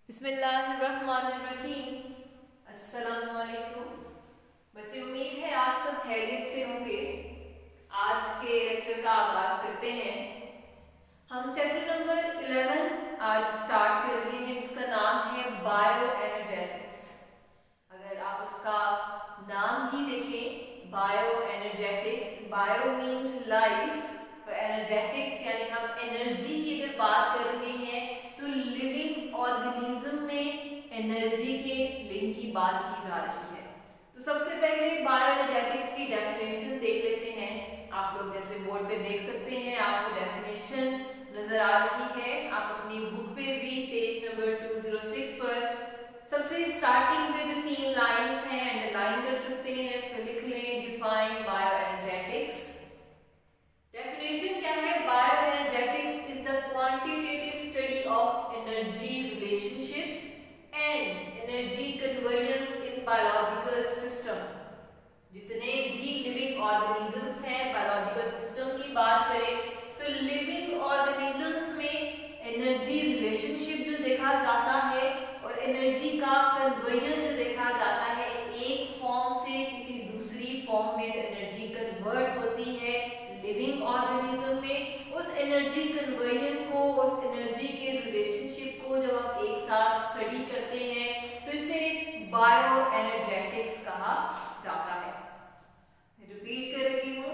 बिस्मिल्लाहिर्रहमानिर्रहीम। अस्सलाम वालेकुम। बच्चे, उम्मीद है आप सब खैरियत से होंगे। आज के लेक्चर का आगाज करते हैं। हम चैप्टर नंबर 11 आज स्टार्ट कर रहे हैं, जिसका नाम है बायो एनर्जेटिक्स। अगर आप उसका नाम ही देखें, bio energetics, bio means life और एनर्जेटिक्स यानी हम एनर्जी की अगर बात कर रहे हैं तो लिविंग ऑर्गेनिज्म में एनर्जी के लिंक की बात की जा रही है। तो सबसे पहले बायो एनर्जेटिक्स की डेफिनेशन देख लेते हैं। आप लोग जैसे बोर्ड पे देख सकते हैं, आपको डेफिनेशन नजर आ रही है। आप अपनी बुक पे भी पेज नंबर 206 पर सबसे स्टार्टिंग में जो 3 लाइंस हैं अंडरलाइन कर सकते हैं, उस पर लिख लें डिफाइन बायो एनर्जेटिक्स। डेफिनेशन क्या है? Bio energetics is the quantitative study of energy relationships and energy convergence in biological system. जितने भी लिविंग ऑर्गेनिजम्स हैं, बायोलॉजिकल सिस्टम की बात करें तो लिविंग ऑर्गेनिजम्स में एनर्जी रिलेशनशिप जो देखा जाता है और एनर्जी का कन्वर्जन जो देखा जाता है, एक फॉर्म से किसी दूसरी फॉर्म में जो एनर्जी कन्वर्ट होती है लिविंग ऑर्गेनिज्म में, उस एनर्जी कन्वर्जन को, उस एनर्जी के रिलेशनशिप को जब हम एक साथ स्टडी करते हैं तो इसे बायो एनर्जेटिक्स कहा जाता है। रिपीट कर रही हूँ,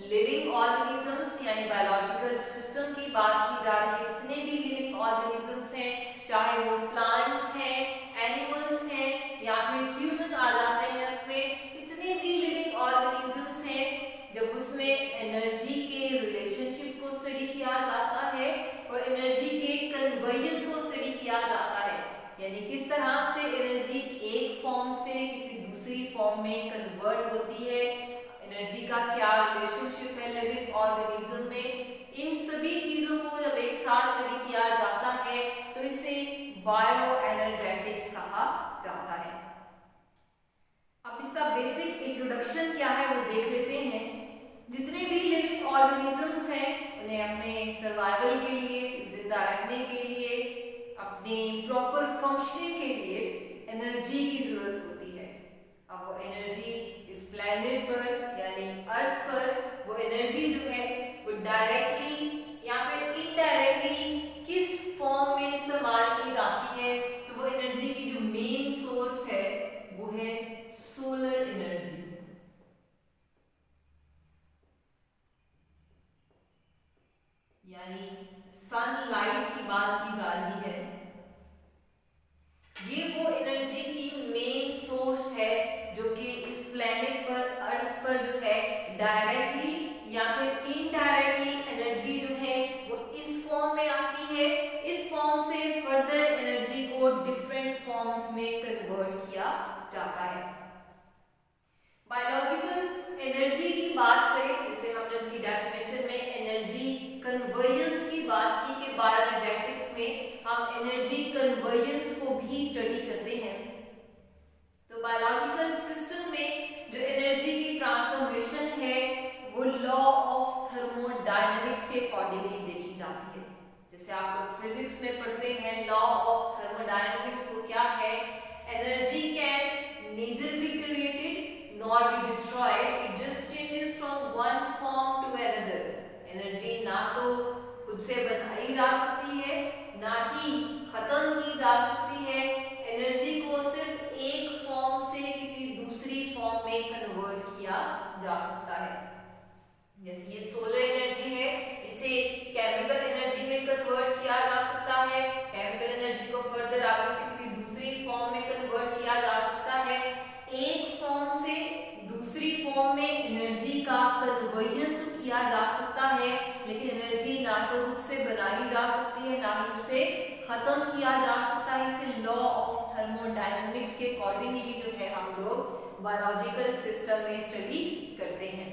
लिविंग ऑर्गेनिजम्स यानी बायोलॉजिकल सिस्टम की बात की जा रही है। जितने भी लिविंग ऑर्गेनिजम्स हैं, चाहे वो प्लांट्स हैं, एनिमल्स हैं या फिर ह्यूमन आ जाते हैं उसमें, जितने भी लिविंग ऑर्गेनिजम्स हैं, जब उसमें एनर्जी के रिलेशनशिप को स्टडी किया जाता है और एनर्जी के कन्वर्जन को स्टडी किया जाता है, यानी किस तरह से एनर्जी एक फॉर्म से किसी दूसरी फॉर्म में कन्वर्ट होती है, एनर्जी का क्या रिलेशनशिप है लिविंग ऑर्गेनिज्म में, इन सभी चीजों को जब एक साथ स्टडी किया जाता है तो इसे बायो एनर्जेटिक्स कहा जाता है। अब इसका बेसिक इंट्रोडक्शन क्या है वो देख लेते हैं। जितने भी लिविंग ऑर्गेनिजम्स हैं उन्हें अपने सर्वाइवल के लिए, जिंदा रहने के लिए, अपने प्रॉपर फंक्शनिंग के लिए एनर्जी की जरूरत होती है। अब वो एनर्जी इस प्लैनेट पर यानी अर्थ पर वो एनर्जी जो है वो डायरेक्टली या फिर इनडायरेक्टली किस फॉर्म में इस्तेमाल की जाती है, तो वो एनर्जी की जो मेन सोर्स है वो है सोलर एनर्जी। यानी सनलाइट की बात की जा रही है। ये वो एनर्जी की मेन सोर्स है जो कि इस प्लेनेट पर, अर्थ पर जो है डायरेक्टली या फिर इनडायरेक्टली एनर्जी जो है वो इस फॉर्म में आती है। इस फॉर्म से फर्दर एनर्जी को डिफरेंट फॉर्म्स में कन्वर्ट किया जाता है। बायोलॉजिकल एनर्जी की बात करें, जैसे हमने इसकी डेफिनेशन में एनर्जी कन्वर्जेंस की बात की कि बायो एनर्जेटिक्स में हम एनर्जी कन्वर्जेंस को भी स्टडी करते हैं। तो बायोलॉजिकल सिस्टम में जो एनर्जी की ट्रांसफॉर्मेशन है वो लॉ ऑफ थर्मोडायनेमिक्स के अकॉर्डिंगली देखी जाती है। जैसे आप लोग फिजिक्स में पढ़ते हैं, लॉ ऑफ थर्मोडायनेमिक्स वो क्या है? Energy can neither be created nor be destroyed, it just changes from one form to another। Energy ना तो खुद से बनाई जा सकती है, ना ही खत्म की जा सकती है। एनर्जी को सिर्फ एक फॉर्म से किसी दूसरी फॉर्म में कन्वर्ट किया जा सकता है। जैसे ये सोलर एनर्जी है, इसे केमिकल एनर्जी में कन्वर्ट किया जा सकता है। केमिकल एनर्जी को फर्दर आगे से किसी दूसरी फॉर्म में कन्वर्ट किया जा सकता है। एक फॉर्म से दूसरी फॉर्म में एनर्जी का कन्वर्जन तो किया जा सकता है, लेकिन एनर्जी ना तो खुद से बनाई जा सकती है, ना ही उसे खत्म किया जा सकता है। इसे लॉ ऑफ थर्मोडायनेमिक्स के अकॉर्डिंगली जो है हम लोग बायोलॉजिकल सिस्टम में स्टडी करते हैं।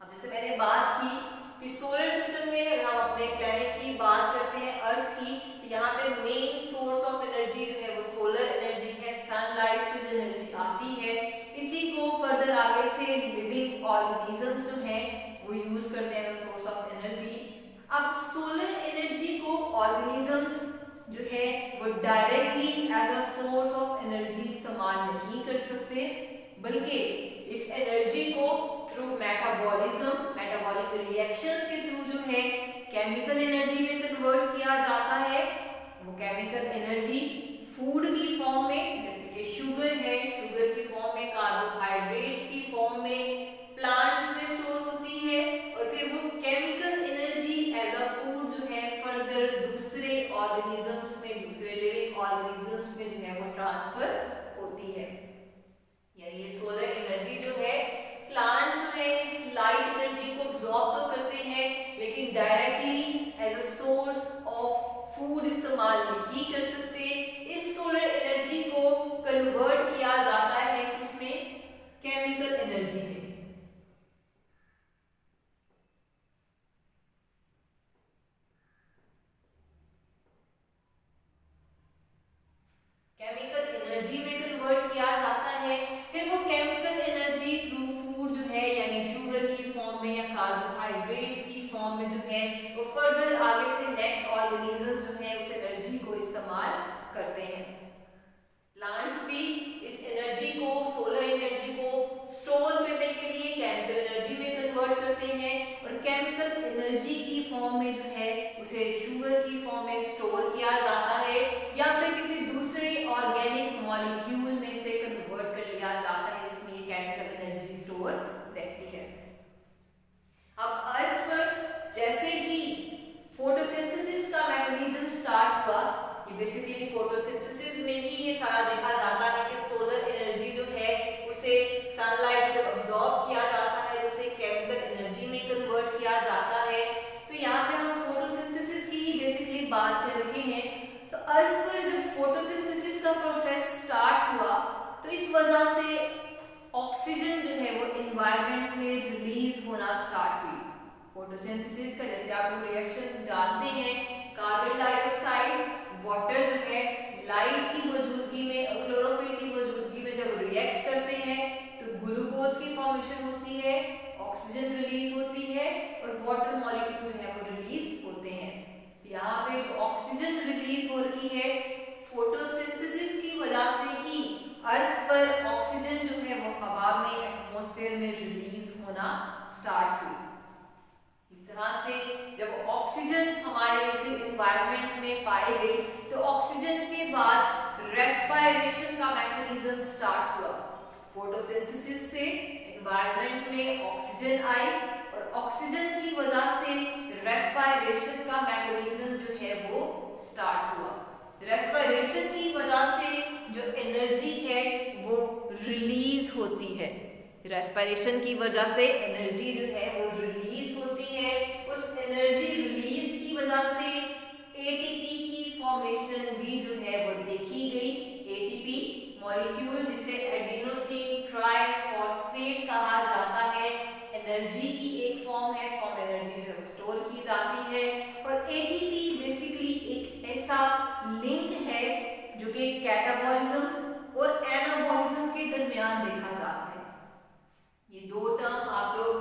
अब जैसे मैंने बात की कि सोलर सिस्टम में अगर हम अपने प्लैनेट की बात करते हैं, अर्थ की, तो यहाँ पे मेन सोर्स ऑफ एनर्जी जो है वो सोलर एनर्जी है। सनलाइट से जो एनर्जी आती है, इसी को फर्दर आगे से लिविंग ऑर्गेनिजम्स जो हैं वो यूज करते हैं सोर्स ऑफ एनर्जी। अब सोलर एनर्जी को ऑर्गेनिजम्स जो है वो डायरेक्ट सोर्स ऑफ एनर्जी इस्तेमाल नहीं कर सकते, बल्कि इस एनर्जी को थ्रू मेटाबॉलिक रिएक्शंस के थ्रू जो है केमिकल एनर्जी में कन्वर्ट किया जाता है। वो केमिकल एनर्जी फूड की फॉर्म में, जैसे कि शुगर है, शुगर की फॉर्म में, कार्बोहाइड्रेट्स की फॉर्म में, प्लांट्स में स्टोर होती है, और फिर वो chemical energy as a food जो है फर्दर दूसरे ऑर्गेनिजम्स में, दूसरे लिविंग ऑर्गेनिजम्स में जो है वो ट्रांसफर होती है। यानी ये सोलर एनर्जी जो है, प्लांट्स जो है इस लाइट एनर्जी को एब्जॉर्ब तो करते हैं, लेकिन directly as a source of food इस्तेमाल नहीं कर सकते। इस सोलर एनर्जी को कन्वर्ट किया जाता है किसमें? केमिकल एनर्जी में। केमिकल एनर्जी में कन्वर्ट किया जाता है। फिर वो केमिकल एनर्जी थ्रू फूड जो है, यानी शुगर की फॉर्म में या कार्बोहाइड्रेट्स की फॉर्म में जो है वो फर्दर आगे से नेक्स्ट ऑर्गेनिज्म जो है उस एनर्जी को इस्तेमाल करते हैं। प्लांट्स भी इस एनर्जी को, सोलर एनर्जी को स्टोर करने के लिए केमिकल एनर्जी में कन्वर्ट करते हैं, और केमिकल एनर्जी की फॉर्म में जो है उसे शुगर की फॉर्म में स्टोर किया जाता है, या फिर किसी दूसरे ऑर्गेनिक मॉलिक्यूल में से कन्वर्ट कर लिया जाता है, जिसमें ये केमिकल एनर्जी स्टोर रहती है। अब अर्थ पर जैसे ही फोटोसिंथेसिस का मैकेनिज्म स्टार्ट हुआ, ये बेसिकली फोटोसिंथेसिस में ही ये सारा देखा जाता है कि सोलर एनर्जी जो है उसे सनलाइट जब अब्सॉर्ब किया जाता है तो उसे केमिकल एनर्जी में कन्वर्ट किया जाता है। तो यहाँ पे हम फोटोसिंथेसिस की ही बेसिकली बात कर रहे हैं। तो अर्थ पर जब फोटोसिंथेसिस का प्रोसेस स्टार्ट हुआ तो इस वजह से ऑक्सीजन जो है वो एनवायरनमेंट में रिलीज होना स्टार्ट हुई। फोटोसिंथेसिस का जैसे आप लोग रिएक्शन जानते हैं, कार्बन डाइऑक्साइड वाटर जो है लाइट की मौजूदगी में, क्लोरोफिल की मौजूदगी में जब रिएक्ट करते हैं तो ग्लूकोज की फॉर्मेशन होती है, ऑक्सीजन रिलीज होती है, और वाटर मॉलिक्यूल जो है वो रिलीज होते हैं। तो यहाँ पे जो ऑक्सीजन रिलीज हो रही है फोटोसिंथेसिस की वजह से ही अर्थ पर ऑक्सीजन जो है वो हवा में, एटमॉस्फेयर में रिलीज होना स्टार्ट हुई। इस तरह से जब ऑक्सीजन हमारे एनवायरनमेंट में पाई गई तो ऑक्सीजन के बाद रेस्पिरेशन का मैकेनिज्म स्टार्ट हुआ। फोटोसिंथेसिस से एनवायरनमेंट में ऑक्सीजन आई, और ऑक्सीजन की वजह से रेस्पिरेशन का मैकेनिज्म जो है वो स्टार्ट हुआ। रेस्पिरेशन की वजह से जो एनर्जी है वो रिलीज होती है। रेस्पिरेशन की वजह से एनर्जी जो है वो रिलीज होती है। उस एनर्जी रिलीज की वजह से एटीपी की फॉर्मेशन भी जो है वो देखी गई। एटीपी मॉलिक्यूल जिसे एडेनोसिन ट्राइफॉस्फेट कहा जाता है, एनर्जी की एक फॉर्म है। इस फॉर्म एनर्जी जो है स्टोर की जाती है, और एटीपी बेसिकली एक ऐसा लिंक है जो कि कैटाबॉलिज्म और एनाबॉलिज्म के दरमियान देखा जाता है। ये दो टर्म आप लोग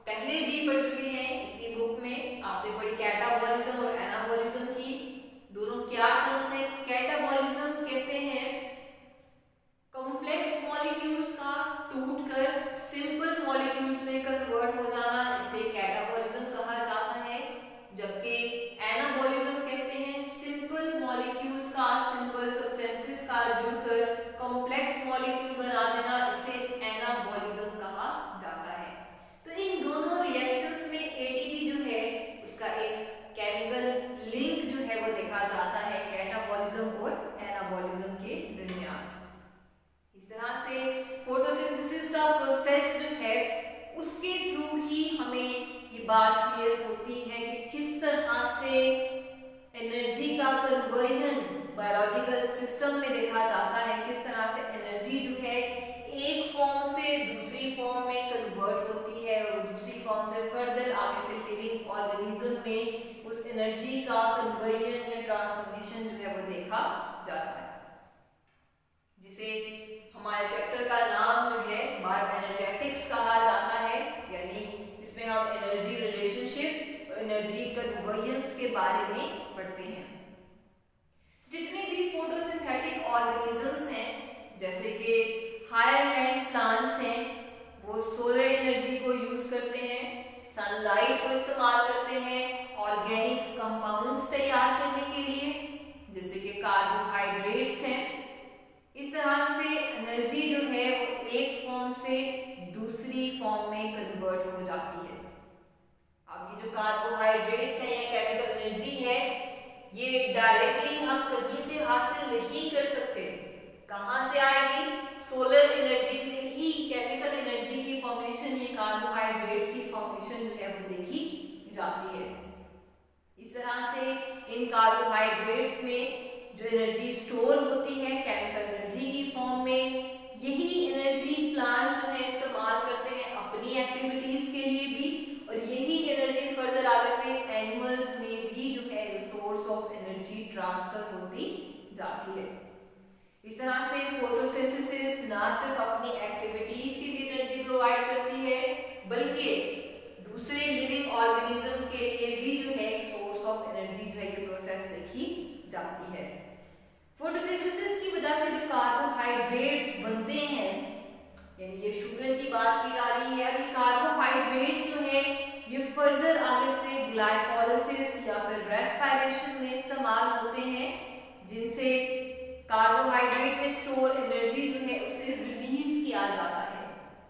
पहले भी पढ़ चुके हैं इसी बुक में। आपने पढ़ी कैटाबॉलिज्म और एनाबॉलिज्म की। दोनों क्या टर्म्स हैं? कैटाबॉलिज्म कहते हैं कॉम्प्लेक्स मॉलिक्यूल्स का टूटकर सिंपल मॉलिक्यूल्स में कन्वर्ट हो जाना, इसे कैटाबॉलिज्म कहा जाता है। जबकि एनाबॉलिज्म कहते हैं सिंपल मॉलिक्यूल्स का, सिंपल सब्सटेंसेस का जुड़कर कॉम्प्लेक्स मॉलिक्यूल बना देना, इसे एनाबॉलिज्म कहा जाता है। तो इन दोनों रिएक्शंस में एटीपी जो है उसका एक केमिकल लिंक जो है वो देखा जाता है कैटाबॉलिज्म और एनाबॉलिज्म के दरमियान। इस तरह से फोटोसिंथेसिस का प्रोसेस जो है उसके थ्रू ही हमें ये बात क्लियर होती है कि किस तरह से एनर्जी का कन्वर्जन बायोलॉजिकल सिस्टम में देखा जाता है, किस तरह से एनर्जी जो है एक फॉर्म से दूसरी फॉर्म में कन्वर्ट होती है, और दूसरी फॉर्म से फर्दर आगे से लिविंग ऑर्गेनिज्म में उस एनर्जी का कन्वर्जन या ट्रांसफॉर्मेशन जो है वो देखा जाता है, जिसे हमारे चैप्टर का नाम जो है बायोएनर्जेटिक्स कहा जाता है। यानी इसमें हम एनर्जी रिलेशनशिप्स, एनर्जी कन्वर्जेंस के बारे में पढ़ते हैं। जितने भी फोटोसिंथेटिक ऑर्गेनिजम्स हैं जैसे कि हायर लैंड प्लांट्स हैं, वो सोलर एनर्जी को यूज करते हैं, सनलाइट को इस्तेमाल करते हैं ऑर्गेनिक कंपाउंड्स तैयार करने के लिए, जैसे कि कार्बोहाइड्रेट्स हैं। इस तरह से एनर्जी जो है वो एक फॉर्म से दूसरी फॉर्म में कन्वर्ट हो जाती है। अब ये जो कार्बोहाइड्रेट्स हैं या केमिकल एनर्जी है, ये डायरेक्टली हम कहीं से हासिल नहीं कर सकते। कहाँ से आएगी? सोलर एनर्जी से ही केमिकल एनर्जी की फॉर्मेशन, ये कार्बोहाइड्रेट्स की फॉर्मेशन जो है वो देखी जाती है। इस तरह से इन कार्बोहाइड्रेट्स में जो एनर्जी स्टोर होती है केमिकल एनर्जी की फॉर्म में, यही एनर्जी प्लांट जो है इस्तेमाल करते हैं अपनी एक्टिविटीज के लिए भी, और यही एनर्जी फर्दर आगे से एनिमल्स में भी जो है सोर्स ऑफ एनर्जी ट्रांसफर होती जाती है। इस तरह से फोटोसिंथेसिस ना सिर्फ अपनी एक्टिविटीज के लिए एनर्जी प्रोवाइड करती है, बल्कि दूसरे लिविंग ऑर्गेनिजम्स के लिए भी जो है एक सोर्स ऑफ एनर्जी जो है ये प्रोसेस देखी जाती है। फोटोसिंथेसिस की वजह से जो कार्बोहाइड्रेट्स बनते हैं, यानी ये शुगर की बात की जा रही है, अभी कार्बोहाइड्रेट्स जो है ये फर्दर आगे से ग्लाइकोलाइसिस या फिर रेस्पिरेशन में इस्तेमाल होते हैं, जिनसे कार्बोहाइड्रेट में स्टोर एनर्जी जो है उसे रिलीज किया जाता है।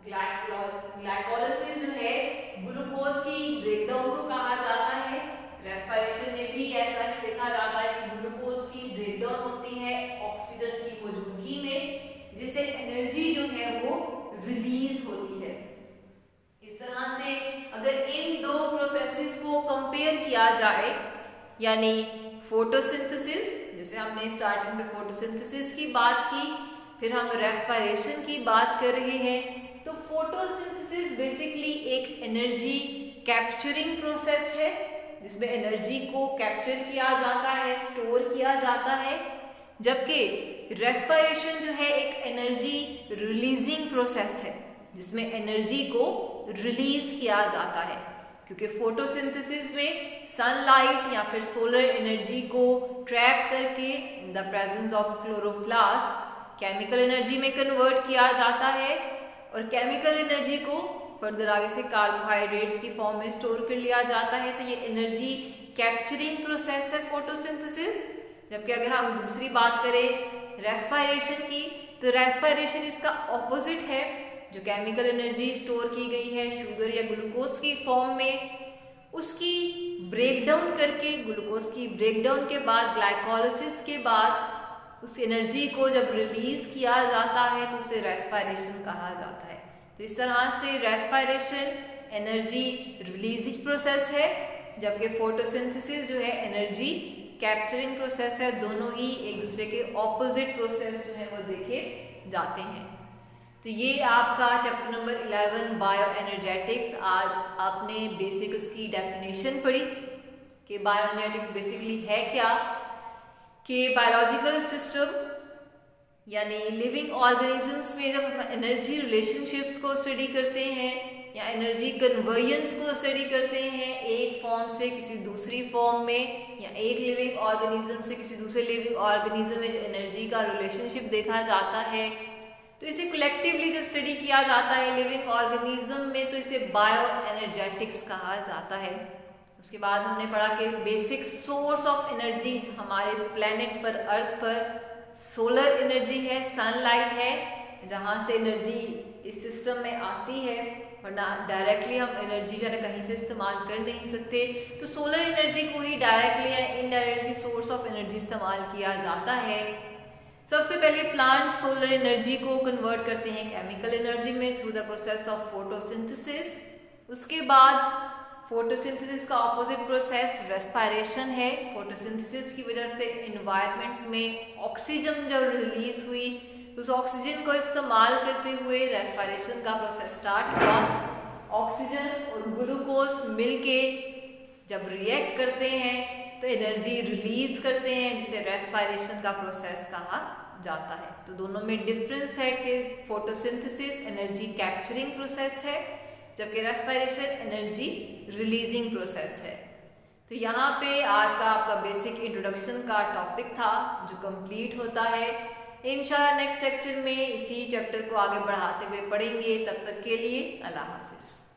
ग्लाइकोलाइसिस जो है ग्लूकोज की ब्रेकडाउन को कहा जाता है। रेस्पिरेशन में भी ऐसा ही देखा जाता है कि ग्लूकोज की ब्रेकडाउन होती है ऑक्सीजन की मौजूदगी में, जिससे एनर्जी जो है वो रिलीज होती है। इस तरह से अगर इन दो प्रोसेसेस को कंपेयर किया जाए, यानी फोटोसिंथेसिस, जैसे हमने स्टार्टिंग में फोटोसिंथेसिस की बात की, फिर हम रेस्पिरेशन की बात कर रहे हैं, तो फोटोसिंथेसिस बेसिकली एक एनर्जी कैप्चरिंग प्रोसेस है, जिसमें एनर्जी को कैप्चर किया जाता है, स्टोर किया जाता है, जबकि रेस्पिरेशन जो है एक एनर्जी रिलीजिंग प्रोसेस है, जिसमें एनर्जी को रिलीज किया जाता है। क्योंकि फोटोसिंथेसिस में सनलाइट या फिर सोलर एनर्जी को ट्रैप करके in the presence of chloroplast chemical energy में कन्वर्ट किया जाता है, और केमिकल एनर्जी को फर्दर आगे से कार्बोहाइड्रेट्स की फॉर्म में स्टोर कर लिया जाता है। तो ये एनर्जी कैप्चरिंग प्रोसेस है फोटोसिंथेसिस। जबकि अगर हम दूसरी बात करें रेस्पिरेशन की, तो रेस्पिरेशन इसका ऑपोजिट है। जो केमिकल एनर्जी स्टोर की गई है शुगर या ग्लूकोज की फॉर्म में, उसकी ब्रेकडाउन करके, ग्लूकोज की ब्रेकडाउन के बाद, ग्लाइकोलाइसिस के बाद उस एनर्जी को जब रिलीज किया जाता है तो उसे रेस्पिरेशन कहा जाता है। तो इस तरह से रेस्पिरेशन एनर्जी रिलीजिंग प्रोसेस है, जबकि फोटोसिंथेसिस जो है एनर्जी कैप्चरिंग प्रोसेस है। दोनों ही एक दूसरे के ऑपोजिट प्रोसेस जो है वो देखे जाते हैं। तो ये आपका चैप्टर नंबर 11 बायो एनर्जेटिक्स। आज आपने बेसिक उसकी डेफिनेशन पढ़ी कि बायो एनर्जेटिक्स बेसिकली है क्या, कि बायोलॉजिकल सिस्टम यानी लिविंग ऑर्गेनिजम्स में जब हम एनर्जी रिलेशनशिप्स को स्टडी करते हैं या एनर्जी कन्वर्जेंस को स्टडी करते हैं एक फॉर्म से किसी दूसरी फॉर्म में, या एक लिविंग ऑर्गेनिज्म से किसी दूसरे लिविंग ऑर्गेनिज्म में एनर्जी का रिलेशनशिप देखा जाता है, तो इसे कलेक्टिवली जब स्टडी किया जाता है लिविंग ऑर्गेनिज्म में, तो इसे बायो एनर्जेटिक्स कहा जाता है। उसके बाद हमने पढ़ा कि बेसिक सोर्स ऑफ एनर्जी हमारे इस प्लेनेट पर, अर्थ पर सोलर एनर्जी है, सनलाइट है, जहाँ से एनर्जी इस सिस्टम में आती है, वरना डायरेक्टली हम एनर्जी जो है कहीं से इस्तेमाल कर नहीं सकते। तो सोलर एनर्जी को ही डायरेक्टली या इनडायरेक्टली सोर्स ऑफ एनर्जी इस्तेमाल किया जाता है। सबसे पहले प्लांट सोलर एनर्जी को कन्वर्ट करते हैं केमिकल एनर्जी में through the process of photosynthesis. उसके बाद फोटोसिंथेसिस का ऑपोजिट प्रोसेस रेस्पिरेशन है। फोटोसिंथेसिस की वजह से एनवायरनमेंट में ऑक्सीजन जब रिलीज हुई, उस ऑक्सीजन को इस्तेमाल करते हुए रेस्पिरेशन का प्रोसेस स्टार्ट हुआ। ऑक्सीजन और ग्लूकोज मिलके जब रिएक्ट करते हैं तो एनर्जी रिलीज करते हैं, जिसे रेस्पिरेशन का प्रोसेस कहा जाता है। तो दोनों में डिफरेंस है कि फोटोसिंथेसिस एनर्जी कैप्चरिंग प्रोसेस है, जबकि रेस्पिरेशन एनर्जी रिलीजिंग प्रोसेस है। तो यहाँ पे आज का आपका बेसिक इंट्रोडक्शन का टॉपिक था जो कंप्लीट होता है। इंशाल्लाह नेक्स्ट लेक्चर में इसी चैप्टर को आगे बढ़ाते हुए पढ़ेंगे। तब तक के लिए अल्लाह हाफिज़।